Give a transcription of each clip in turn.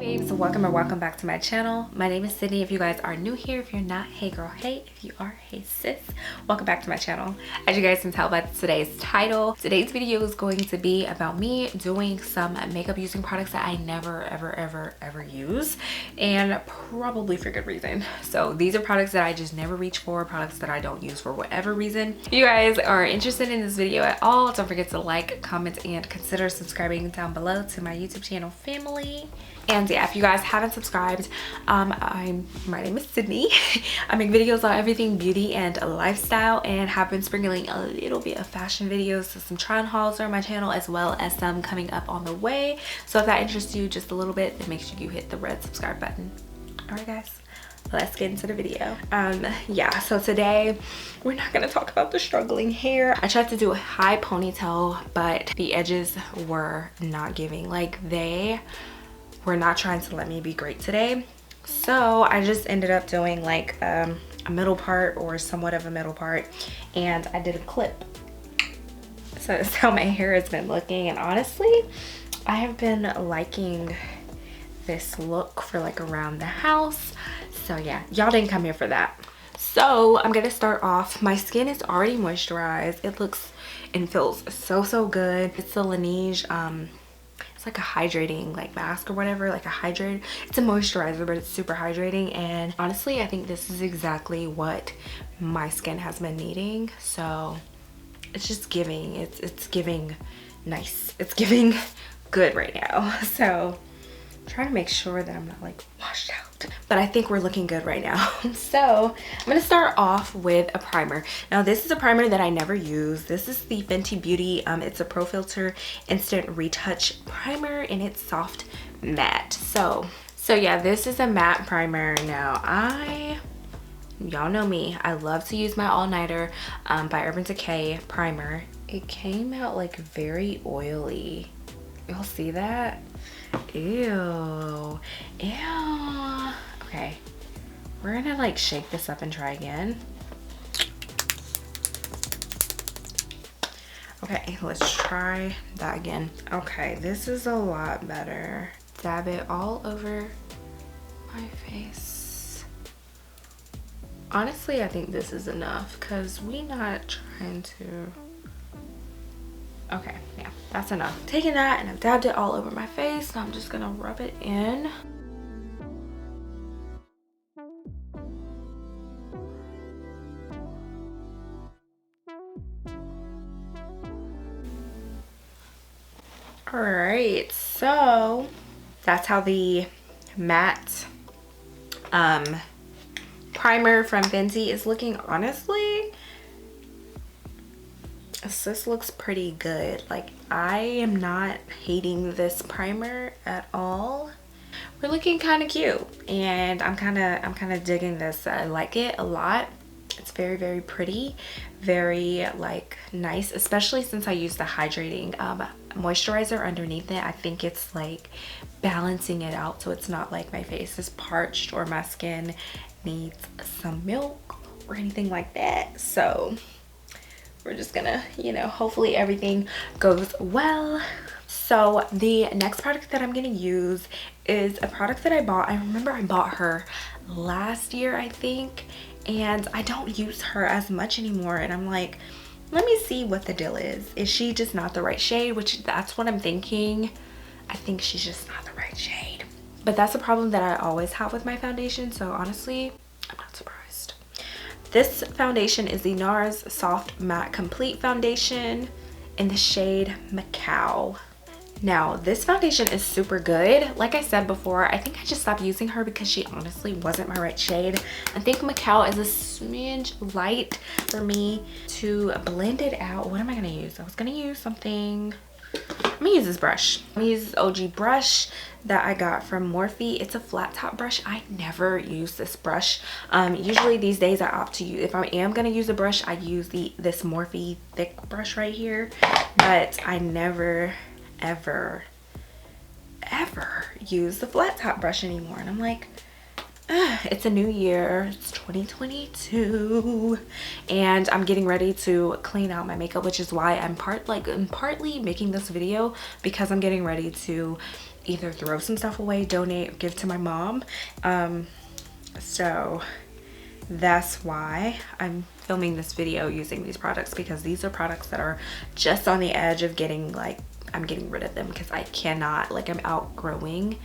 Babes, welcome or welcome back to my channel. My name is Sydney. If you guys are new here, if you're not, hey girl, hey. If you are, hey sis, welcome back to my channel. As you guys can tell by today's title, today's video is going to be about me doing some makeup using products that I never ever use, and probably for good reason. So these are products that I just never reach for, products that I don't use for whatever reason. If you guys are interested in this video at all, don't forget to like, comment, and consider subscribing down below to my YouTube channel family. And yeah, if you guys haven't subscribed, my name is Sydney. I make videos on everything beauty and lifestyle, and have been sprinkling a little bit of fashion videos, so some try on hauls are on my channel, as well as some coming up on the way. So if that interests you just a little bit, then make sure you hit the red subscribe button. All right guys, let's get into the video. Yeah, so today we're not gonna talk about the struggling hair. I tried to do a high ponytail, but the edges were not giving. Like, they were not trying to let me be great today. So I just ended up doing like a middle part, or somewhat of a middle part, and I did a clip. So that's how my hair has been looking, and honestly I have been liking this look for like around the house. So yeah, y'all didn't come here for that. So I'm gonna start off. My skin is already moisturized. It looks and feels so good. It's the Laneige it's like a hydrating like mask or whatever, like a hydrate. It's a moisturizer, but it's super hydrating, and honestly I think this is exactly what my skin has been needing. So it's just giving, it's giving nice, it's giving good right now. So I'm trying to make sure that I'm not like washed out, but I think we're looking good right now. So I'm gonna start off with a primer. Now this is a primer that I never use. This is the Fenty Beauty, it's a Pro Filter Instant Retouch Primer, and it's soft matte. So yeah, this is a matte primer. Now y'all know me, I love to use my all-nighter by Urban Decay primer. It came out like very oily. Y'all see that? Ew. Okay, we're gonna like shake this up and try again. Okay, let's try that again. Okay, this is a lot better. Dab it all over my face. Honestly, I think this is enough, because we not trying to. Okay, yeah, that's enough. Taking that and I've dabbed it all over my face. Now I'm just gonna rub it in. All right, so that's how the matte primer from Fenty is looking. Honestly, this looks pretty good. Like, I am not hating this primer at all. We're looking kind of cute, and I'm kind of digging this. I like it a lot. It's very pretty, very like nice, especially since I use the hydrating moisturizer underneath it. I think it's like balancing it out, so it's not like my face is parched or my skin needs some milk or anything like that. So we're just gonna, you know, hopefully everything goes well. So the next product that I'm gonna use is a product that I bought. I remember I bought her last year, I think, and I don't use her as much anymore, and I'm like, let me see what the deal is. Is she just not the right shade? Which, that's what I'm thinking. I think she's just not the right shade. But that's a problem that I always have with my foundation, so honestly, I'm not surprised. This foundation is the Nars Soft Matte Complete Foundation in the shade Macao. Now, this foundation is super good. Like I said before, I think I just stopped using her because she honestly wasn't my right shade. I think Macao is a smidge light for me to blend it out. What am I gonna use? I was gonna use something. I'm gonna use this brush. I'm gonna use this OG brush that I got from Morphe. It's a flat top brush. I never use this brush. Usually these days I opt to use, if I am gonna use a brush, I use this Morphe thick brush right here. But I never ever use the flat top brush anymore, and I'm like, It's a new year. It's 2022 and I'm getting ready to clean out my makeup, which is why I'm partly making this video, because I'm getting ready to either throw some stuff away, donate, or give to my mom. So that's why I'm filming this video using these products, because these are products that are just on the edge of getting, like, I'm getting rid of them because I cannot, like, I'm outgrowing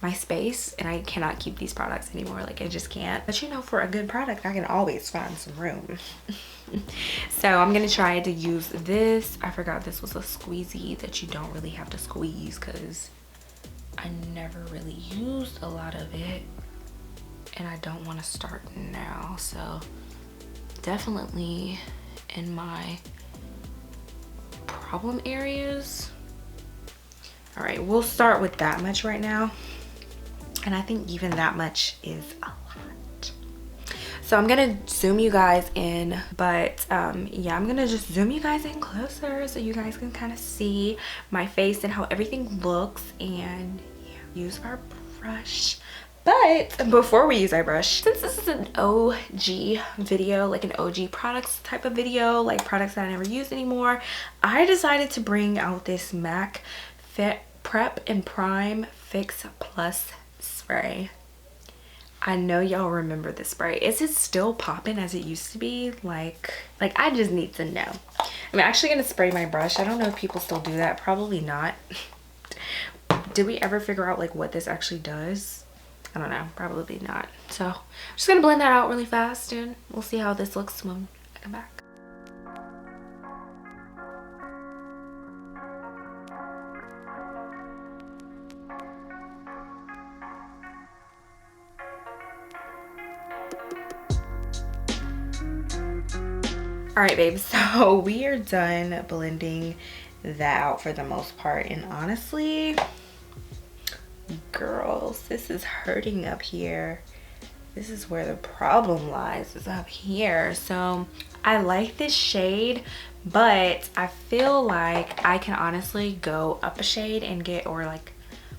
my space and I cannot keep these products anymore. Like, I just can't. But you know, for a good product I can always find some room. So I'm gonna try to use this. I forgot this was a squeezy that you don't really have to squeeze because I never really used a lot of it and I don't want to start now. So definitely in my problem areas. All right, we'll start with that much right now. And I think even that much is a lot. So I'm gonna zoom you guys in, but yeah, I'm gonna just zoom you guys in closer so you guys can kind of see my face and how everything looks. And yeah, use our brush. But before we use our brush, since this is an OG video, like an OG products type of video, like products that I never use anymore, I decided to bring out this MAC Fit Prep and Prime Fix Plus spray. I know y'all remember this spray. Is it still popping as it used to be? Like I just need to know. I'm actually gonna spray my brush. I don't know if people still do that. Probably not. Did we ever figure out like what this actually does? I don't know. Probably not. So I'm just gonna blend that out really fast and we'll see how this looks when I come back. All right, babes, so we are done blending that out for the most part. And honestly, girls, this is hurting up here. This is where the problem lies, is up here. So I like this shade, but I feel like I can honestly go up a shade and get, or like,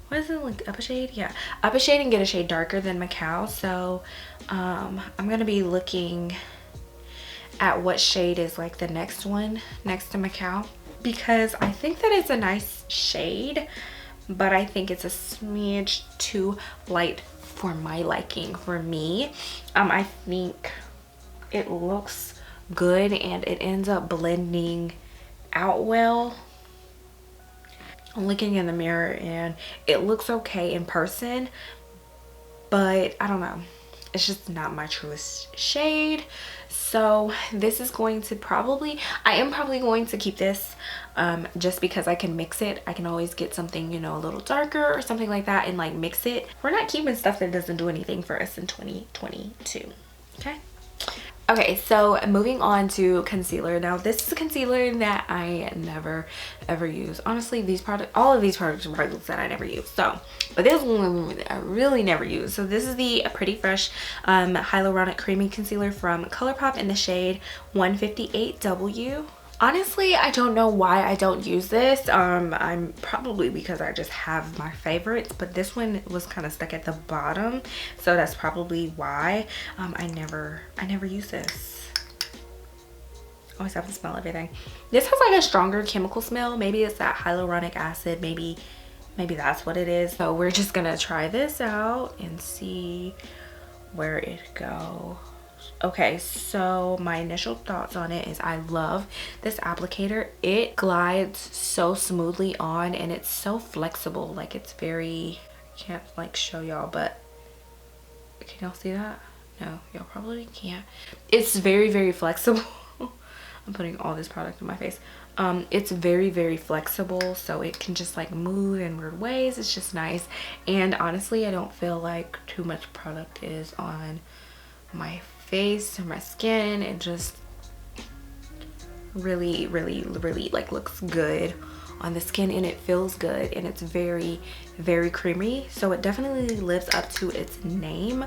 what is it, like up a shade? Yeah, up a shade and get a shade darker than Macao. So I'm gonna be looking at what shade is like the next one next to Macao, because I think that it's a nice shade, but I think it's a smidge too light for my liking, for me. I think it looks good and it ends up blending out well. I'm looking in the mirror and it looks okay in person, but I don't know, it's just not my truest shade. So this is going to probably, I am probably going to keep this just because I can mix it. I can always get something, you know, a little darker or something like that and like mix it. We're not keeping stuff that doesn't do anything for us in 2022. Okay. Okay, so moving on to concealer. Now this is a concealer that I never ever use. Honestly, these products, all of these products are products that I never use. So, but this one I really never use. So this is the Pretty Fresh Hyaluronic Creamy Concealer from ColourPop in the shade 158W. Honestly, I don't know why I don't use this. I'm probably because I just have my favorites, but this one was kind of stuck at the bottom, so that's probably why. I never use this. Always have to smell everything. This has like a stronger chemical smell. Maybe it's that hyaluronic acid. Maybe that's what it is. So we're just gonna try this out and see where it goes. Okay, so my initial thoughts on it is I love this applicator. It glides so smoothly on and it's so flexible. Like, it's very, I can't like show y'all, but can y'all see that? No, y'all probably can't. It's very, very flexible. I'm putting all this product in my face. It's very, very flexible, so it can just like move in weird ways. It's just nice. And honestly, I don't feel like too much product is on my face or my skin. It just really like looks good on the skin and it feels good and it's very, very creamy. So it definitely lives up to its name.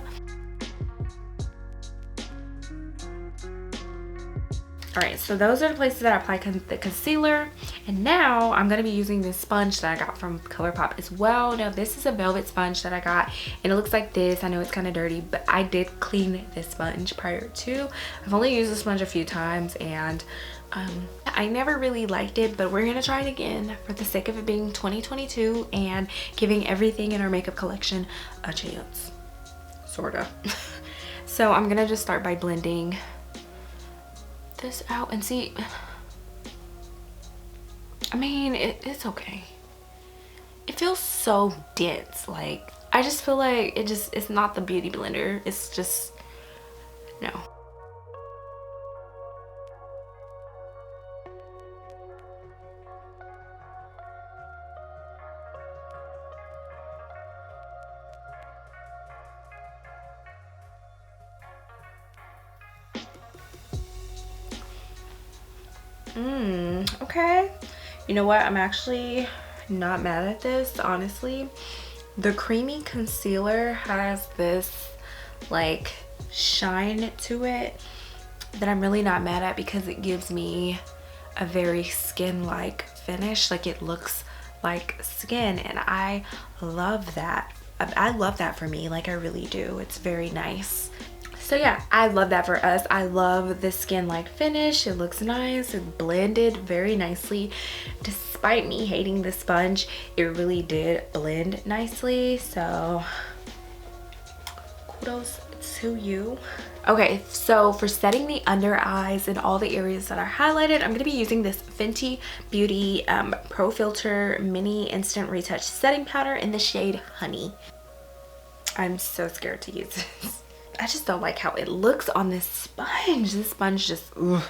All right, so those are the places that I apply the concealer, And now I'm gonna be using this sponge that I got from ColourPop as well. Now this is a velvet sponge that I got, and it looks like this. I know it's kind of dirty, but I did clean this sponge prior to. I've only used the sponge a few times, and I never really liked it, but we're gonna try it again for the sake of it being 2022 and giving everything in our makeup collection a chance, sorta. So I'm gonna just start by blending this out and see. I mean, it's okay. It feels so dense. Like, I just feel like it's not the beauty blender. It's just, no. Okay. You know what? I'm actually not mad at this, honestly. The creamy concealer has this like shine to it that I'm really not mad at, because it gives me a very skin-like finish. Like, it looks like skin, and I love that. I love that for me. Like, I really do. It's very nice. So yeah, I love that for us. I love the skin-like finish. It looks nice. It blended very nicely. Despite me hating the sponge, it really did blend nicely. So kudos to you. Okay, so for setting the under eyes and all the areas that are highlighted, I'm going to be using this Fenty Beauty Pro Filter Mini Instant Retouch Setting Powder in the shade Honey. I'm so scared to use this. I just don't like how it looks on this sponge. This sponge just, ugh.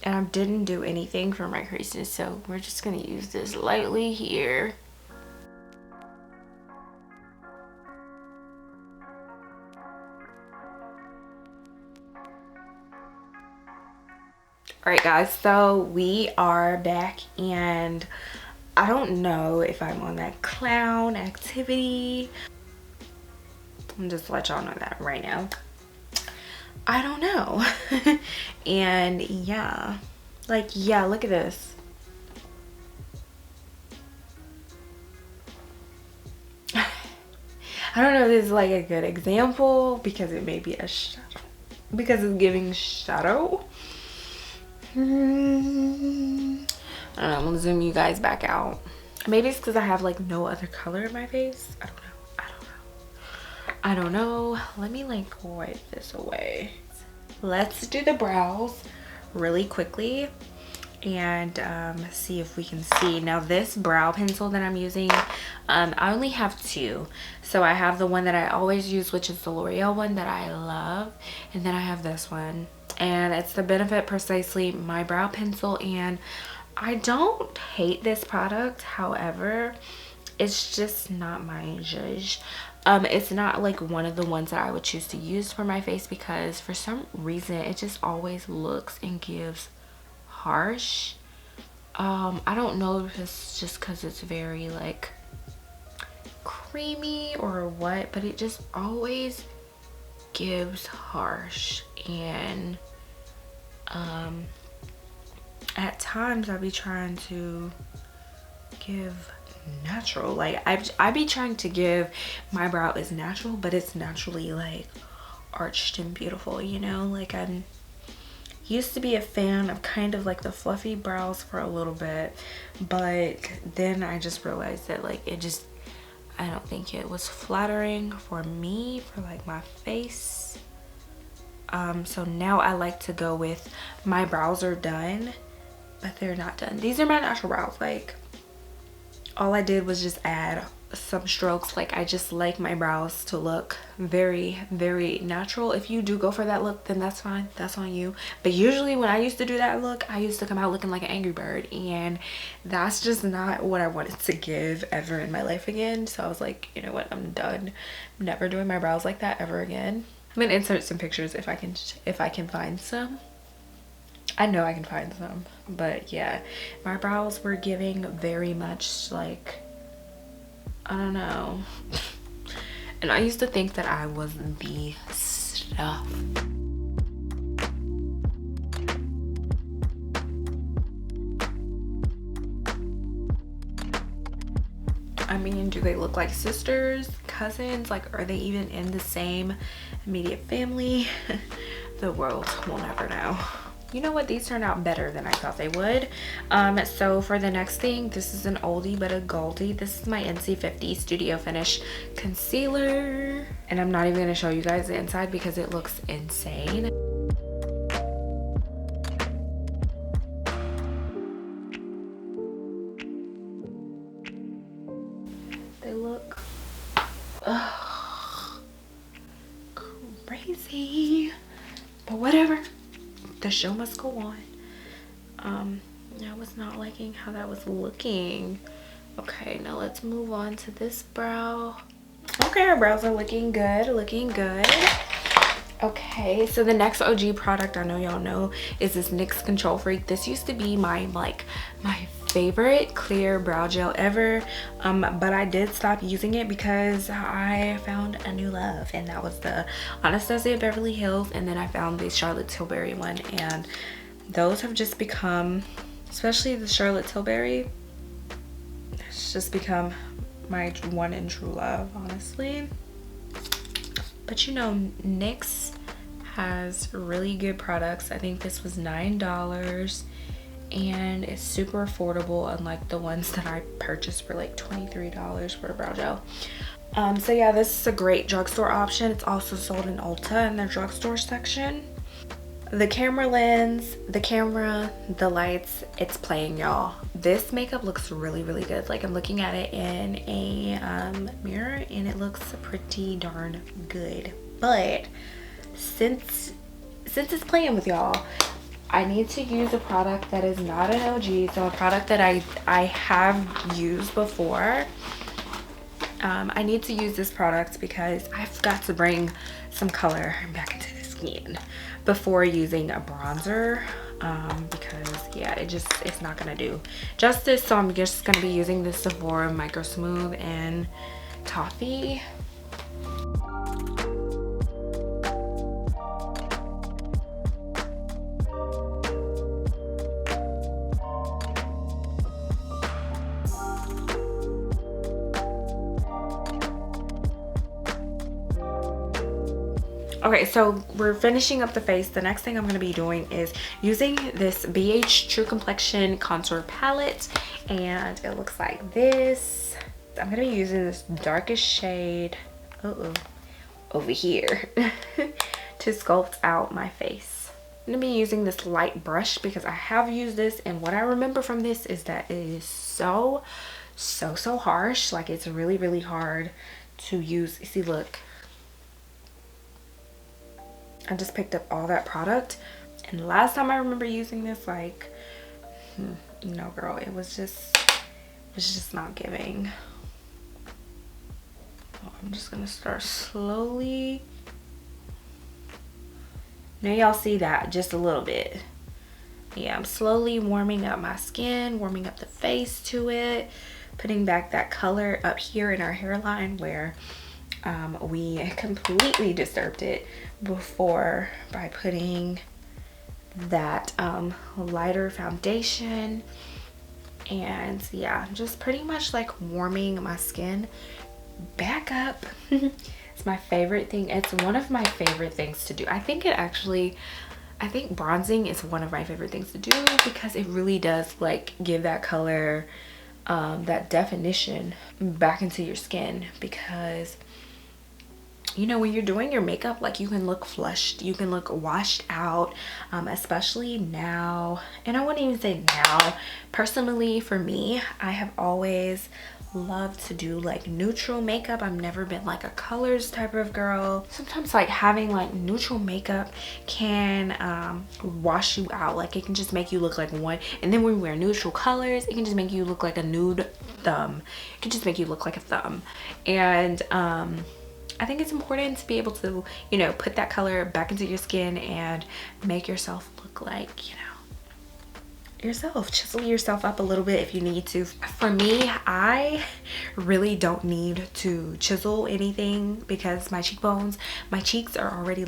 And I didn't do anything for my creases, so we're just gonna use this lightly here. Alright guys, so we are back, and I don't know if I'm on that clown activity. I'm just let y'all know that right now. I don't know. And yeah, like, yeah, look at this. I don't know if this is like a good example because it may be a shadow, because it's giving shadow. I don't know, I'm gonna zoom you guys back out. Maybe it's because I have like no other color in my face. I don't know. Let me like wipe this away. Let's do the brows really quickly and see if we can see. Now this brow pencil that I'm using, I only have two. So I have the one that I always use, which is the L'Oreal one that I love, and then I have this one, and it's the Benefit Precisely My Brow Pencil, and I don't hate this product. However, it's just not my zhuzh. It's not like one of the ones that I would choose to use for my face, because for some reason it just always looks and gives harsh. I don't know if it's just because it's very like creamy or what, but it just always gives harsh. And at times I'll be trying to give natural, like I be trying to give my brow is natural, but it's naturally like arched and beautiful, you know. Like, I'm used to be a fan of kind of like the fluffy brows for a little bit, but then I just realized that like it just, I don't think it was flattering for me, for like my face. So now I like to go with, my brows are done, but they're not done. These are my natural brows. Like, all I did was just add some strokes. Like, I just like my brows to look very, very natural. If you do go for that look, then that's fine, that's on you. But usually when I used to do that look, I used to come out looking like an Angry Bird, and that's just not what I wanted to give ever in my life again. So I was like, you know what, I'm done. I'm never doing my brows like that ever again. I'm gonna insert some pictures if I can find some. I know I can find some, but yeah, my brows were giving very much like, I don't know. And I used to think that I was the stuff. I mean, do they look like sisters, cousins? Like, are they even in the same immediate family? The world will never know. You know what, these turned out better than I thought they would. So for the next thing, this is an oldie but a goldie. This is my NC50 Studio Finish concealer, and I'm not even going to show you guys the inside because it looks insane. They look crazy, but whatever, the show must go on. I was not liking how that was looking. Okay, now let's move on to this brow. Okay, our brows are looking good, Okay, so the next OG product, I know y'all know, is this Nyx Control Freak. This used to be my favorite clear brow gel ever, but I did stop using it because I found a new love, and that was the Anastasia Beverly Hills, and then I found the Charlotte Tilbury one, and those have just become, especially the Charlotte Tilbury, it's just become my one and true love, honestly. But you know, Nyx has really good products. I think this was $9 and it's super affordable, unlike the ones that I purchased for like $23 for a brow gel. So yeah, this is a great drugstore option. It's also sold in Ulta in their drugstore section. The camera lens, the camera, the lights, it's playing, y'all. This makeup looks really good. Like, I'm looking at it in a mirror and it looks pretty darn good. But since it's playing with y'all, I need to use a product that is not an OG, so a product that I have used before. I need to use this product because I've got to bring some color back into the skin before using a bronzer, because yeah, it's not gonna do justice. So I'm just gonna be using this Sephora Micro Smooth and Toffee. Okay, so we're finishing up the face. The next thing I'm going to be doing is using this BH True Complexion contour palette, and it looks like this. I'm going to be using this darkest shade over here to sculpt out my face. I'm going to be using this light brush because I have used this, and what I remember from this is that it is so harsh. Like, it's really hard to use. See, look, I just picked up all that product, and last time I remember using this, like, no girl, it was just not giving. So I'm just gonna start slowly. Now y'all see that just a little bit. Yeah, I'm slowly warming up my skin, warming up the face to it, putting back that color up here in our hairline where we completely disturbed it before by putting that lighter foundation. And yeah, just pretty much like warming my skin back up. It's my favorite thing. It's one of my favorite things to do. I think bronzing is one of my favorite things to do because it really does like give that color, that definition back into your skin. Because you know, when you're doing your makeup, like, you can look flushed, you can look washed out, especially now. And I wouldn't even say now, personally for me, I have always loved to do like neutral makeup. I've never been like a colors type of girl. Sometimes like having like neutral makeup can wash you out. Like, it can just make you look like one, and then when you wear neutral colors, it can just make you look like a nude thumb. It can just make you look like a thumb. And I think it's important to be able to, you know, put that color back into your skin and make yourself look like, you know, yourself. Chisel yourself up a little bit if you need to. For me, I really don't need to chisel anything because my cheeks are already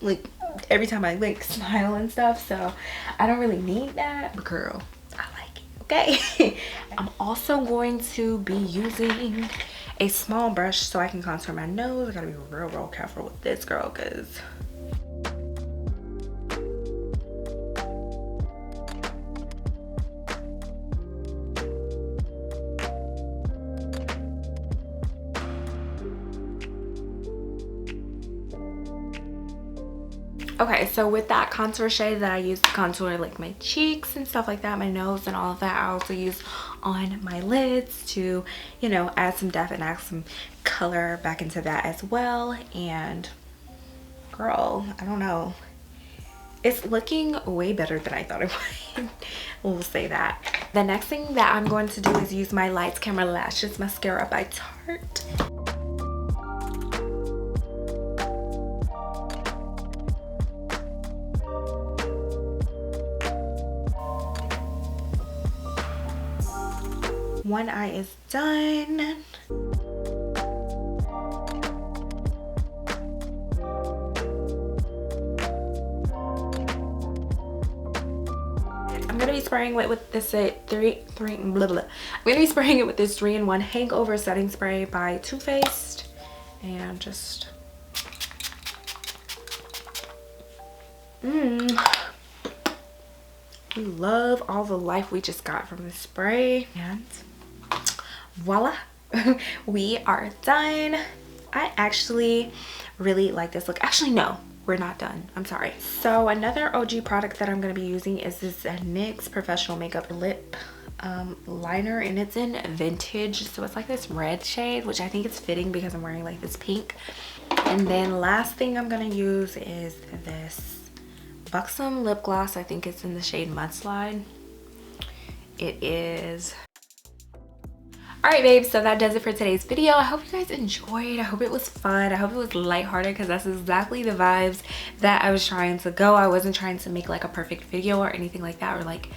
like every time I like smile and stuff, so I don't really need that. But girl, I like it, okay? I'm also going to be using a small brush so I can contour my nose. I gotta be real careful with this, girl, because okay, so with that contour shade that I use to contour like my cheeks and stuff like that, my nose and all of that, I also use on my lids to, you know, add some depth and add some color back into that as well. And girl, I don't know, it's looking way better than I thought it would. We'll say that. The next thing that I'm going to do is use my Lights Camera Lashes mascara by Tarte. One eye is done. I'm gonna be spraying it with this I'm gonna be spraying it with this 3-in-1 Hangover Setting Spray by Too Faced, and just we love all the life we just got from this spray, and voila. We are done. I actually really like this look. Actually, no, we're not done. I'm sorry. So another OG product that I'm going to be using is this NYX Professional Makeup Lip liner, and it's in Vintage. So it's like this red shade, which I think is fitting because I'm wearing like this pink. And then last thing I'm going to use is this Buxom lip gloss. I think it's in the shade Mudslide. It is. Alright babes, so that does it for today's video. I hope you guys enjoyed. I hope it was fun. I hope it was lighthearted, because that's exactly the vibes that I was trying to go. I wasn't trying to make like a perfect video or anything like that, or like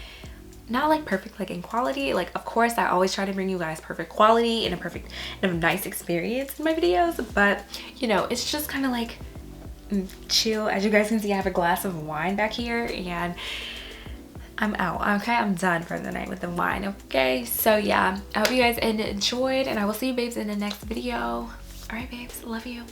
not like perfect like in quality. Like, of course I always try to bring you guys perfect quality and a nice experience in my videos, but you know, it's just kind of like chill. As you guys can see, I have a glass of wine back here, and I'm out. Okay, I'm done for the night with the wine. Okay, so yeah, I hope you guys enjoyed, and I will see you babes in the next video. All right babes, love you.